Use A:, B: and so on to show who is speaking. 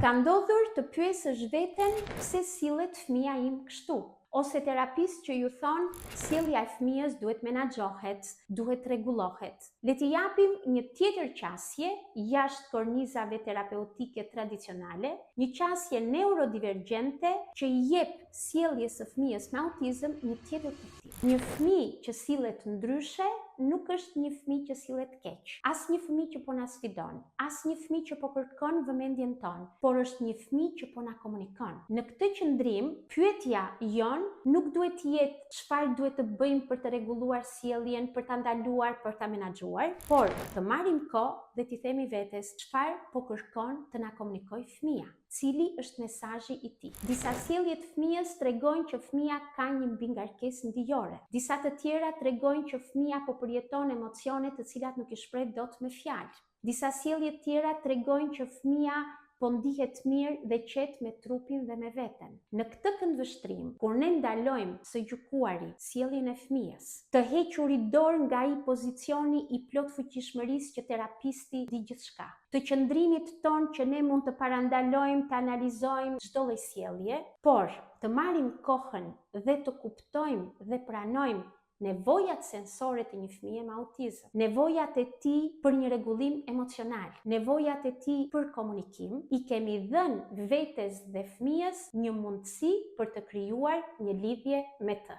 A: Ka ndodhur të pyesësh veten pse sillet fëmia im kështu? Ose terapist që ju thonë sjellja e fëmijës duhet menaxhohet, duhet rregullohet. Le t'i japim një tjetër qasje jashtë kornizave terapeutike tradicionale, një qasje neurodivergjente që i jep sjelljes së fëmijës me autizëm një tjetër kuptim. Një fëmijë që sillet ndryshe nuk është një fëmijë që sillet keq, as një fëmijë që po na sfidon, as një fëmijë që po kërkon vëmendjen tonë, por është një fëmijë që po na komunikon. Në këtë qëndrim, pyetja jon nuk duhet të jetë çfarë duhet të bëjmë për të rregulluar sjelljen, për ta ndaluar, për ta menaxhuar, por të marrim kohë dhe t'i themi vetes çfarë po kërkon të na komunikojë fëmia. Cili është mesazhi i tij? Disa sjellje të fëmijës tregojnë që fëmia ka një mbingarkesë ndijore. Disa të tjera tregojnë që fëmia po përjeton emocione të cilat nuk i shpreh dot me fjalë. Disa sjellje të tjera tregojnë që fëmia po ndihet mirë dhe qetë me trupin dhe me veten. Në këtë këndvështrim, kur ne ndalojmë së gjykuari sjelljen e fëmijës, të hequri dorë nga ai pozicioni i plot fuqishmërisë që terapisti di gjithçka, të qëndrimit ton që ne mund të parandalojmë, të analizojmë çdo lloj sjellje, por të marrim kohën dhe të kuptojmë dhe pranojmë nevojat sensore të një fëmije me autizëm, nevojat e tij për një rregullim emocional, nevojat e tij për komunikim, i kemi dhënë vetes dhe fëmijës një mundësi për të krijuar një lidhje me të.